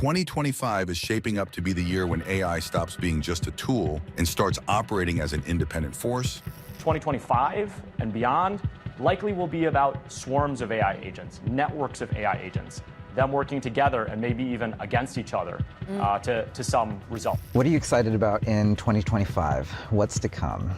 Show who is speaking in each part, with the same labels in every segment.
Speaker 1: 2025 is shaping up to be the year when AI stops being just a tool and starts operating as an independent force.
Speaker 2: 2025 and beyond likely will be about swarms of AI agents, networks of AI agents, them working together and maybe even against each other to some result.
Speaker 3: What are you excited about in 2025? What's to come?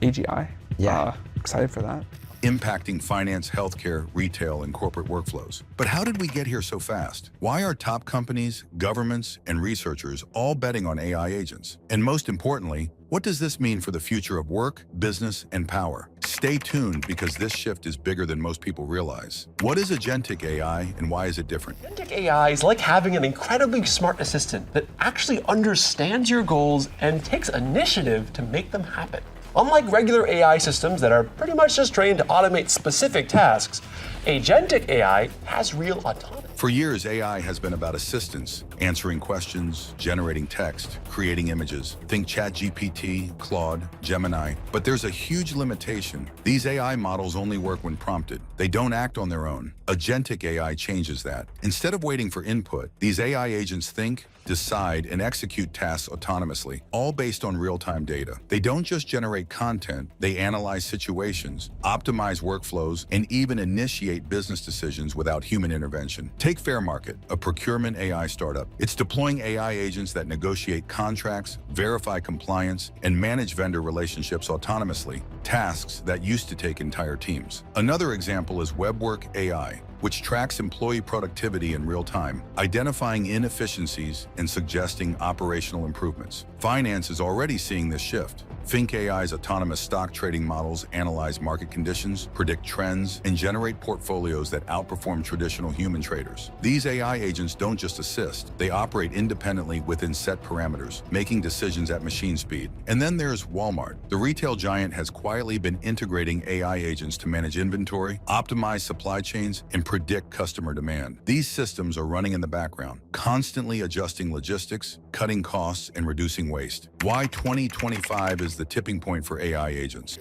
Speaker 4: AGI.
Speaker 3: Yeah.
Speaker 4: Excited for that.
Speaker 1: Impacting finance, healthcare, retail, and corporate workflows. But how did we get here so fast? Why are top companies, governments, and researchers all betting on AI agents? And most importantly, what does this mean for the future of work, business, and power? Stay tuned because this shift is bigger than most people realize. What is agentic AI and why is it different?
Speaker 5: Agentic AI is like having an incredibly smart assistant that actually understands your goals and takes initiative to make them happen. Unlike regular AI systems that are pretty much just trained to automate specific tasks, agentic AI has real autonomy.
Speaker 1: For years, AI has been about assistance, answering questions, generating text, creating images. Think ChatGPT, Claude, Gemini. But there's a huge limitation. These AI models only work when prompted. They don't act on their own. Agentic AI changes that. Instead of waiting for input, these AI agents think, decide, and execute tasks autonomously, all based on real-time data. They don't just generate content, they analyze situations, optimize workflows, and even initiate business decisions without human intervention. Take Fairmarket, a procurement AI startup. It's deploying AI agents that negotiate contracts, verify compliance, and manage vendor relationships autonomously, tasks that used to take entire teams. Another example is WebWork AI, which tracks employee productivity in real time, identifying inefficiencies and suggesting operational improvements. Finance is already seeing this shift. Think AI's autonomous stock trading models analyze market conditions, predict trends, and generate portfolios that outperform traditional human traders. These AI agents don't just assist, they operate independently within set parameters, making decisions at machine speed. And then there's Walmart. The retail giant has quietly been integrating AI agents to manage inventory, optimize supply chains, and predict customer demand. These systems are running in the background, constantly adjusting logistics, cutting costs, and reducing waste. Why 2025 is the tipping point for AI agents?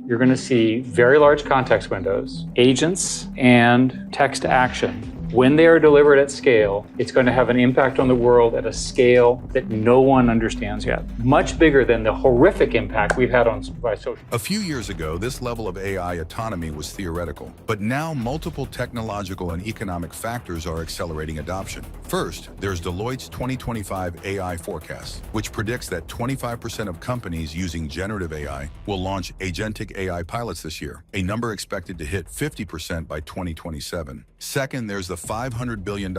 Speaker 6: You're going to see very large context windows, agents, and text to action. When they are delivered at scale, it's going to have an impact on the world at a scale that no one understands yet. Much bigger than the horrific impact we've had on supervised social.
Speaker 1: A few years ago, this level of AI autonomy was theoretical, but now multiple technological and economic factors are accelerating adoption. First, there's Deloitte's 2025 AI forecast, which predicts that 25% of companies using generative AI will launch agentic AI pilots this year, a number expected to hit 50% by 2027. Second, there's the $500 billion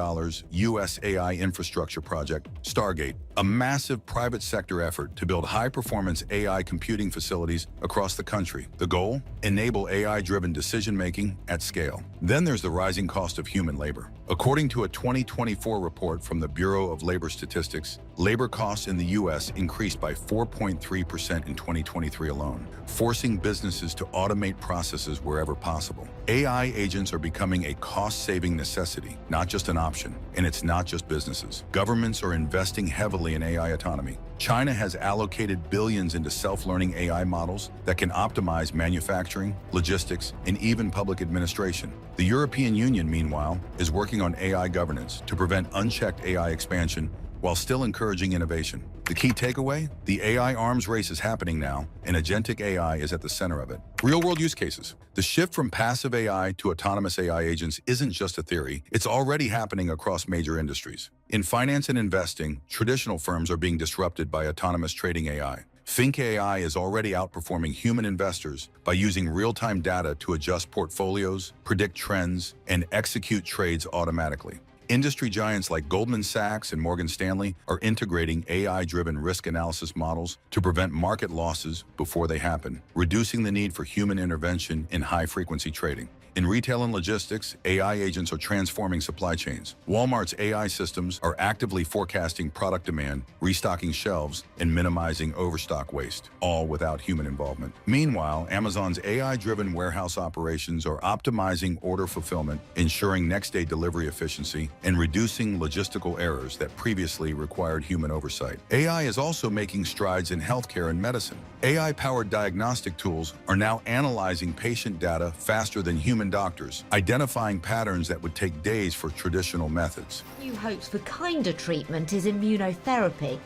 Speaker 1: U.S. AI infrastructure project, Stargate, a massive private sector effort to build high-performance AI computing facilities across the country. The goal? Enable AI-driven decision-making at scale. Then there's the rising cost of human labor. According to a 2024 report from the Bureau of Labor Statistics, labor costs in the U.S. increased by 4.3% in 2023 alone, forcing businesses to automate processes wherever possible. AI agents are becoming a cost-saving necessity, not just an option. And it's not just businesses. Governments are investing heavily in AI autonomy. China has allocated billions into self-learning AI models that can optimize manufacturing, logistics, and even public administration. The European Union, meanwhile, is working on AI governance to prevent unchecked AI expansion while still encouraging innovation. The key takeaway? The AI arms race is happening now, and agentic AI is at the center of it. Real-world use cases. The shift from passive AI to autonomous AI agents isn't just a theory, it's already happening across major industries. In finance and investing, traditional firms are being disrupted by autonomous trading AI. Think AI is already outperforming human investors by using real-time data to adjust portfolios, predict trends, and execute trades automatically. Industry giants like Goldman Sachs and Morgan Stanley are integrating AI-driven risk analysis models to prevent market losses before they happen, reducing the need for human intervention in high-frequency trading. In retail and logistics, AI agents are transforming supply chains. Walmart's AI systems are actively forecasting product demand, restocking shelves, and minimizing overstock waste, all without human involvement. Meanwhile, Amazon's AI-driven warehouse operations are optimizing order fulfillment, ensuring next-day delivery efficiency, and reducing logistical errors that previously required human oversight. AI is also making strides in healthcare and medicine. AI-powered diagnostic tools are now analyzing patient data faster than human human doctors, identifying patterns that would take days for traditional methods.
Speaker 4: New hopes for kinder treatment is immunotherapy.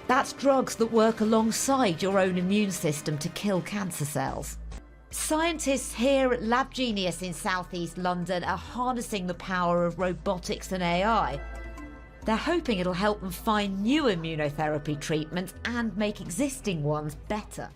Speaker 4: That's drugs that work alongside your own immune system to kill cancer cells. Scientists here at Lab Genius in southeast London are harnessing the power of robotics and AI. They're hoping it'll help them find new immunotherapy treatments and make existing ones better.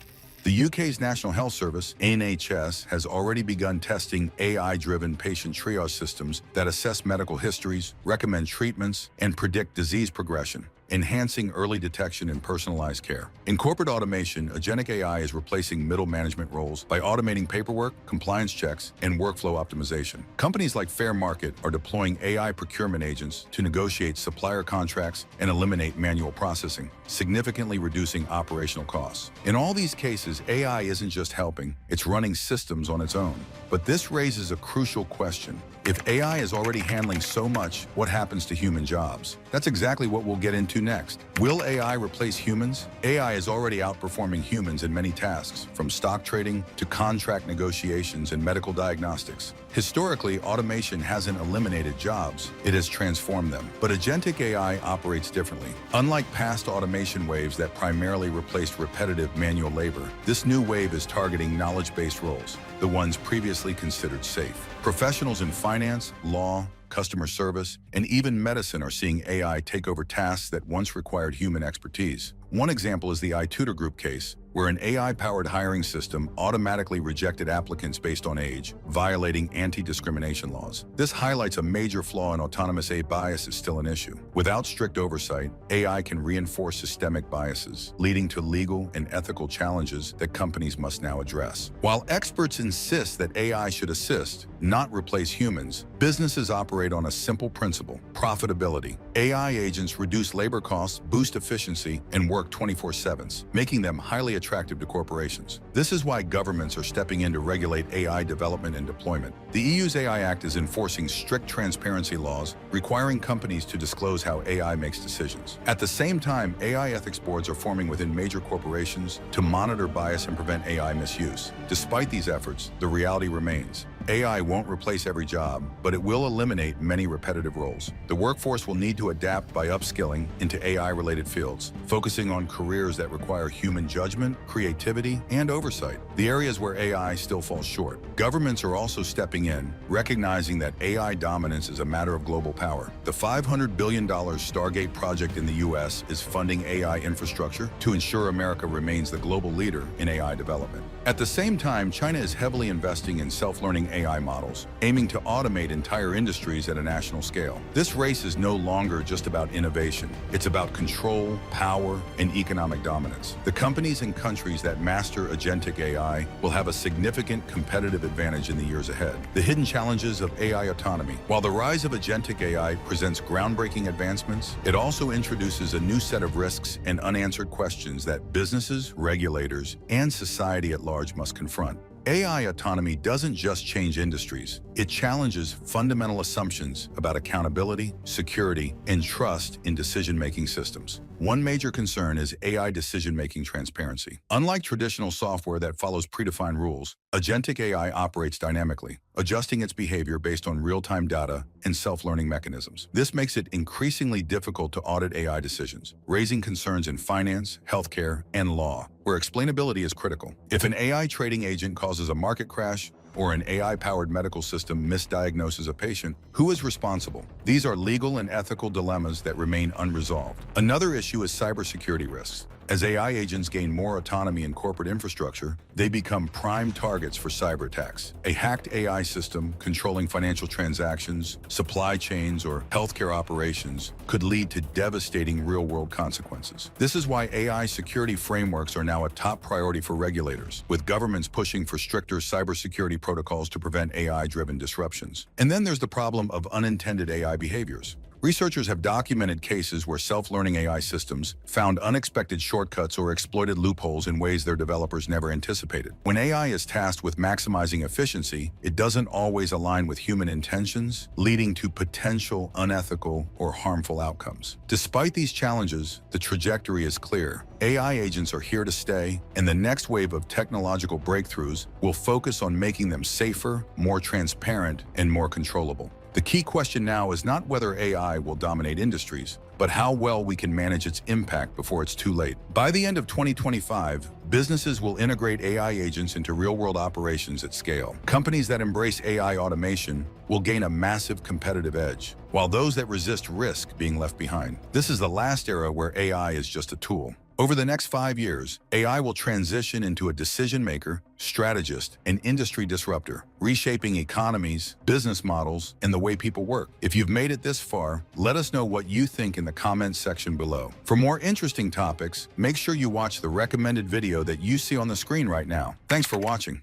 Speaker 1: The UK's National Health Service, NHS, has already begun testing AI-driven patient triage systems that assess medical histories, recommend treatments, and predict disease progression, enhancing early detection and personalized care. In corporate automation, agentic AI is replacing middle management roles by automating paperwork, compliance checks, and workflow optimization. Companies like Fair Market are deploying AI procurement agents to negotiate supplier contracts and eliminate manual processing, significantly reducing operational costs. In all these cases, AI isn't just helping, it's running systems on its own. But this raises a crucial question. If AI is already handling so much, what happens to human jobs? That's exactly what we'll get into next. Will AI replace humans? AI is already outperforming humans in many tasks, from stock trading to contract negotiations and medical diagnostics. Historically, automation hasn't eliminated jobs, it has transformed them. But agentic AI operates differently. Unlike past automation waves that primarily replaced repetitive manual labor, this new wave is targeting knowledge-based roles, the ones previously considered safe. Professionals in finance, law, customer service, and even medicine are seeing AI take over tasks that once required human expertise. One example is the iTutor Group case, where an AI-powered hiring system automatically rejected applicants based on age, violating anti-discrimination laws. This highlights a major flaw in autonomous AI bias is still an issue. Without strict oversight, AI can reinforce systemic biases, leading to legal and ethical challenges that companies must now address. While experts insist that AI should assist, not replace humans, businesses operate on a simple principle: profitability. AI agents reduce labor costs, boost efficiency, and work 24/7, making them highly attractive to corporations. This is why governments are stepping in to regulate AI development and deployment. The EU's AI Act is enforcing strict transparency laws, requiring companies to disclose how AI makes decisions. At the same time, AI ethics boards are forming within major corporations to monitor bias and prevent AI misuse. Despite these efforts, the reality remains: AI won't replace every job, but it will eliminate many repetitive roles. The workforce will need to adapt by upskilling into AI-related fields, focusing on careers that require human judgment, creativity, and oversight, the areas where AI still falls short. Governments are also stepping in, recognizing that AI dominance is a matter of global power. The $500 billion Stargate project in the US is funding AI infrastructure to ensure America remains the global leader in AI development. At the same time, China is heavily investing in self-learning AI models, aiming to automate entire industries at a national scale. This race is no longer just about innovation. It's about control, power, and economic dominance. The companies and countries that master agentic AI will have a significant competitive advantage in the years ahead. The hidden challenges of AI autonomy. While the rise of agentic AI presents groundbreaking advancements, it also introduces a new set of risks and unanswered questions that businesses, regulators, and society at large must confront. AI autonomy doesn't just change industries. It challenges fundamental assumptions about accountability, security, and trust in decision-making systems. One major concern is AI decision-making transparency. Unlike traditional software that follows predefined rules, agentic AI operates dynamically, adjusting its behavior based on real-time data and self-learning mechanisms. This makes it increasingly difficult to audit AI decisions, raising concerns in finance, healthcare, and law, where explainability is critical. If an AI trading agent causes a market crash, or an AI-powered medical system misdiagnoses a patient, who is responsible? These are legal and ethical dilemmas that remain unresolved. Another issue is cybersecurity risks. As AI agents gain more autonomy in corporate infrastructure, they become prime targets for cyber attacks. A hacked AI system controlling financial transactions, supply chains, or healthcare operations could lead to devastating real-world consequences. This is why AI security frameworks are now a top priority for regulators, with governments pushing for stricter cybersecurity protocols to prevent AI-driven disruptions. And then there's the problem of unintended AI behaviors. Researchers have documented cases where self-learning AI systems found unexpected shortcuts or exploited loopholes in ways their developers never anticipated. When AI is tasked with maximizing efficiency, it doesn't always align with human intentions, leading to potential unethical or harmful outcomes. Despite these challenges, the trajectory is clear. AI agents are here to stay, and the next wave of technological breakthroughs will focus on making them safer, more transparent, and more controllable. The key question now is not whether AI will dominate industries, but how well we can manage its impact before it's too late. By the end of 2025, businesses will integrate AI agents into real-world operations at scale. Companies that embrace AI automation will gain a massive competitive edge, while those that resist risk being left behind. This is the last era where AI is just a tool. Over the next 5 years, AI will transition into a decision-maker, strategist, and industry disruptor, reshaping economies, business models, and the way people work. If you've made it this far, let us know what you think in the comments section below. For more interesting topics, make sure you watch the recommended video that you see on the screen right now. Thanks for watching.